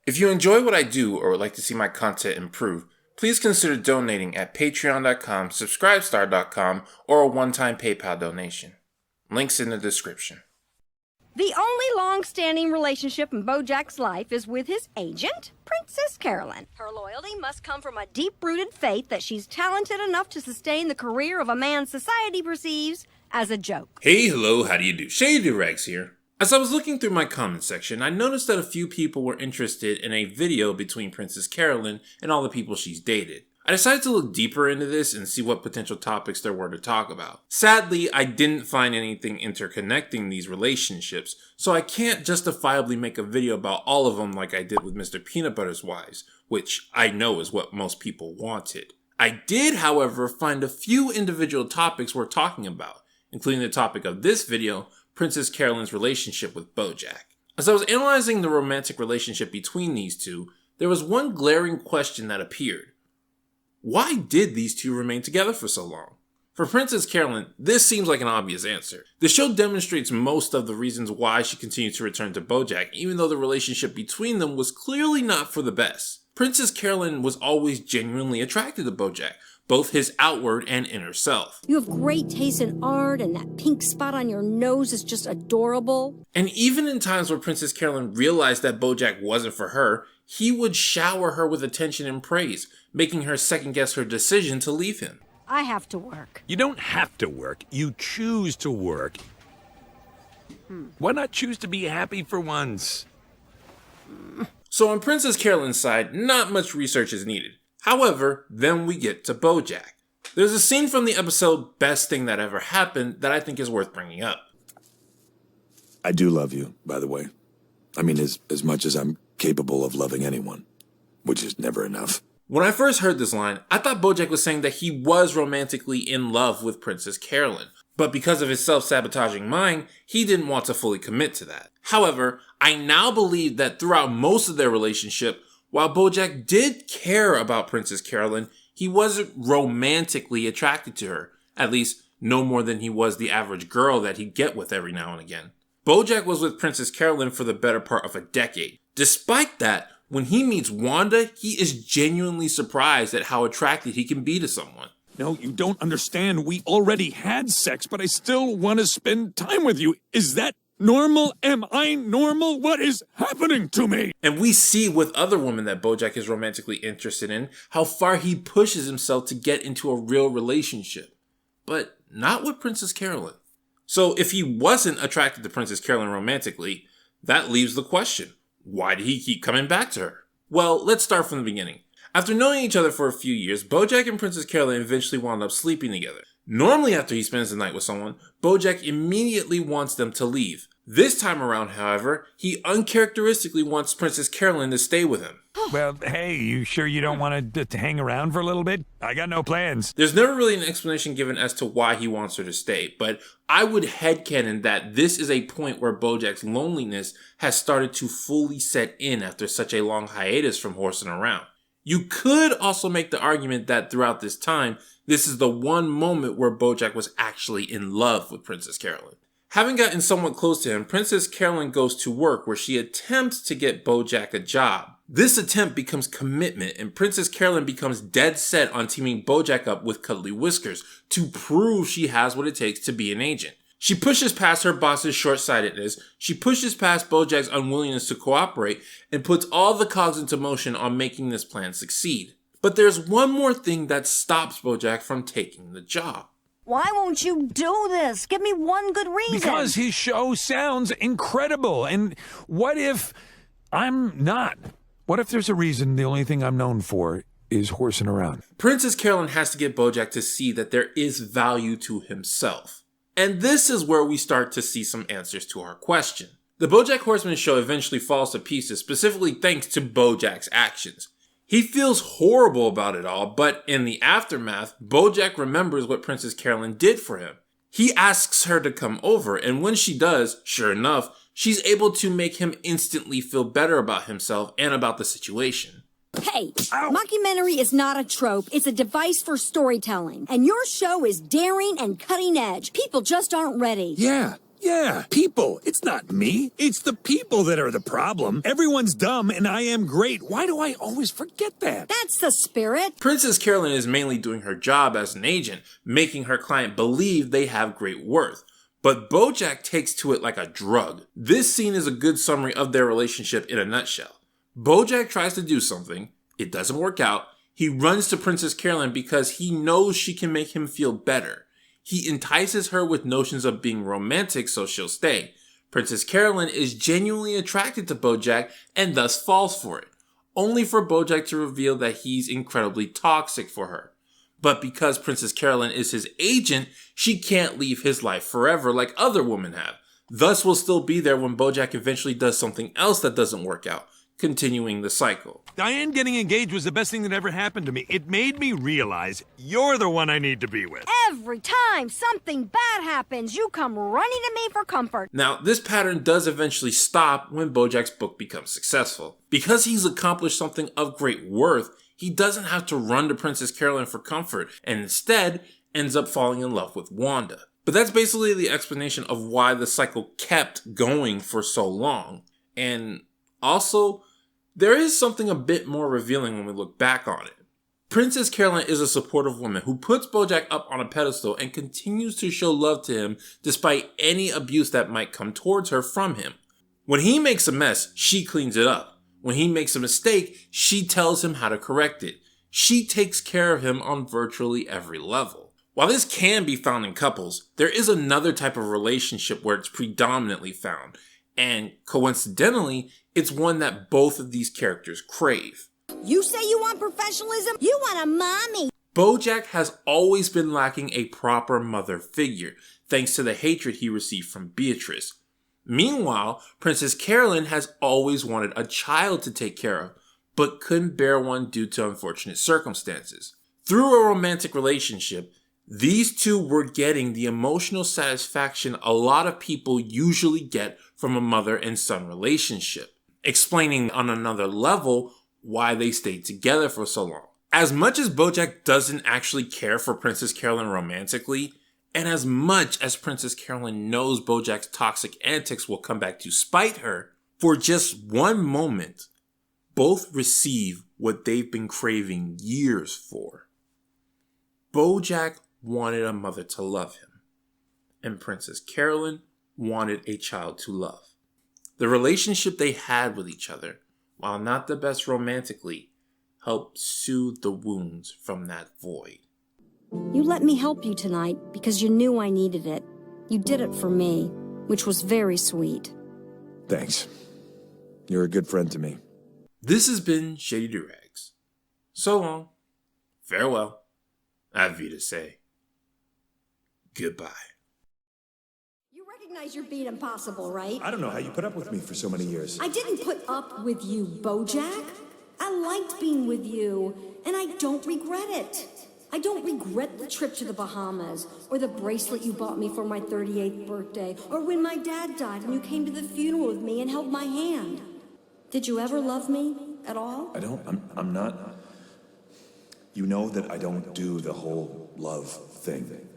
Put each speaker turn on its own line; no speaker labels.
If you enjoy what I do or would like to see my content improve, please consider donating at patreon.com, subscribestar.com, or a one-time PayPal donation. Links in the description.
The only long-standing relationship in Bojack's life is with his agent, Princess Carolyn. Her loyalty must come from a deep-rooted faith that she's talented enough to sustain the career of a man society perceives as a joke.
Hey, hello, how do you do? Shady Doorags here. As I was looking through my comment section, I noticed that a few people were interested in a video between Princess Carolyn and all the people she's dated. I decided to look deeper into this and see what potential topics there were to talk about. Sadly, I didn't find anything interconnecting these relationships, so I can't justifiably make a video about all of them like I did with Mr. Peanut Butter's wives, which I know is what most people wanted. I did, however, find a few individual topics worth talking about, including the topic of this video, Princess Carolyn's relationship with Bojack. As I was analyzing the romantic relationship between these two, there was one glaring question that appeared. Why did these two remain together for so long? For Princess Carolyn, this seems like an obvious answer. The show demonstrates most of the reasons why she continued to return to Bojack, even though the relationship between them was clearly not for the best. Princess Carolyn was always genuinely attracted to Bojack, both his outward and inner self.
You have great taste in art, and that pink spot on your nose is just adorable.
And even in times where Princess Carolyn realized that Bojack wasn't for her, he would shower her with attention and praise, making her second-guess her decision to leave him.
I have to work.
You don't have to work. You choose to work. Why not choose to be happy for once?
So on Princess Carolyn's side, not much research is needed. However, then we get to Bojack. There's a scene from the episode Best Thing That Ever Happened that I think is worth bringing up.
I do love you, by the way. I mean, as much as I'm capable of loving anyone, which is never enough.
When I first heard this line, I thought Bojack was saying that he was romantically in love with Princess Carolyn, but because of his self-sabotaging mind, he didn't want to fully commit to that. However, I now believe that throughout most of their relationship, while Bojack did care about Princess Carolyn, he wasn't romantically attracted to her, at least no more than he was the average girl that he'd get with every now and again. Bojack was with Princess Carolyn for the better part of a decade. Despite that, when he meets Wanda, he is genuinely surprised at how attracted he can be to someone.
No, you don't understand. We already had sex, but I still want to spend time with you. Is that normal? Am I normal? What is happening to me?
And we see with other women that Bojack is romantically interested in how far he pushes himself to get into a real relationship. But not with Princess Carolyn. So if he wasn't attracted to Princess Carolyn romantically, that leaves the question. Why did he keep coming back to her? Well, let's start from the beginning. After knowing each other for a few years, Bojack and Princess Carolyn eventually wound up sleeping together. Normally after he spends the night with someone, Bojack immediately wants them to leave. This time around, however, he uncharacteristically wants Princess Carolyn to stay with him.
Well, hey, you sure you don't want to hang around for a little bit? I got no plans.
There's never really an explanation given as to why he wants her to stay, but I would headcanon that this is a point where Bojack's loneliness has started to fully set in after such a long hiatus from horsing around. You could also make the argument that throughout this time, this is the one moment where Bojack was actually in love with Princess Carolyn. Having gotten somewhat close to him, Princess Carolyn goes to work where she attempts to get Bojack a job. This attempt becomes commitment, and Princess Carolyn becomes dead set on teaming Bojack up with Cuddly Whiskers to prove she has what it takes to be an agent. She pushes past her boss's short-sightedness, she pushes past Bojack's unwillingness to cooperate, and puts all the cogs into motion on making this plan succeed. But there's one more thing that stops Bojack from taking the job.
Why won't you do this? Give me one good reason.
Because his show sounds incredible. And what if I'm not? What if there's a reason the only thing I'm known for is horsing around?
Princess Carolyn has to get Bojack to see that there is value to himself. And this is where we start to see some answers to our question. The Bojack Horseman show eventually falls to pieces, specifically thanks to Bojack's actions. He feels horrible about it all, but in the aftermath, Bojack remembers what Princess Carolyn did for him. He asks her to come over, and when she does, sure enough, she's able to make him instantly feel better about himself and about the situation.
Hey, mockumentary is not a trope, it's a device for storytelling. And your show is daring and cutting edge. People just aren't ready.
Yeah, Yeah, people. It's not me. It's the people that are the problem. Everyone's dumb and I am great. Why do I always forget that?
That's the spirit.
Princess Carolyn is mainly doing her job as an agent, making her client believe they have great worth. But Bojack takes to it like a drug. This scene is a good summary of their relationship in a nutshell. Bojack tries to do something, it doesn't work out. He runs to Princess Carolyn because he knows she can make him feel better. He entices her with notions of being romantic so she'll stay. Princess Carolyn is genuinely attracted to Bojack and thus falls for it, only for Bojack to reveal that he's incredibly toxic for her. But because Princess Carolyn is his agent, she can't leave his life forever like other women have. Thus will still be there when Bojack eventually does something else that doesn't work out, continuing the cycle.
Diane getting engaged was the best thing that ever happened to me. It made me realize you're the one I need to be with.
Every time something bad happens, you come running to me for comfort.
Now, this pattern does eventually stop when Bojack's book becomes successful. Because he's accomplished something of great worth, he doesn't have to run to Princess Carolyn for comfort, and instead ends up falling in love with Wanda. But that's basically the explanation of why the cycle kept going for so long. And also, there is something a bit more revealing when we look back on it. Princess Carolyn is a supportive woman who puts Bojack up on a pedestal and continues to show love to him despite any abuse that might come towards her from him. When he makes a mess, she cleans it up. When he makes a mistake, she tells him how to correct it. She takes care of him on virtually every level. While this can be found in couples, there is another type of relationship where it's predominantly found, and coincidentally, it's one that both of these characters crave.
You say you want professionalism? You want a mommy.
Bojack has always been lacking a proper mother figure, thanks to the hatred he received from Beatrice. Meanwhile, Princess Carolyn has always wanted a child to take care of, but couldn't bear one due to unfortunate circumstances. Through a romantic relationship, these two were getting the emotional satisfaction a lot of people usually get from a mother and son relationship, explaining on another level why they stayed together for so long. As much as Bojack doesn't actually care for Princess Carolyn romantically, and as much as Princess Carolyn knows Bojack's toxic antics will come back to spite her, for just one moment, both receive what they've been craving years for. Bojack wanted a mother to love him, and Princess Carolyn wanted a child to love. The relationship they had with each other, while not the best romantically, helped soothe the wounds from that void.
You let me help you tonight because you knew I needed it. You did it for me, which was very sweet.
Thanks. You're a good friend to me.
This has been Shady Doorags. So long, farewell, auf Wiedersehen, goodbye.
You recognize you're being impossible, right?
I don't know how you put up with me for so many years.
I didn't put up with you, Bojack. I liked being with you, and I don't regret it. I don't regret the trip to the Bahamas, or the bracelet you bought me for my 38th birthday, or when my dad died and you came to the funeral with me and held my hand. Did you ever love me at all?
I'm not. You know that I don't do the whole love thing.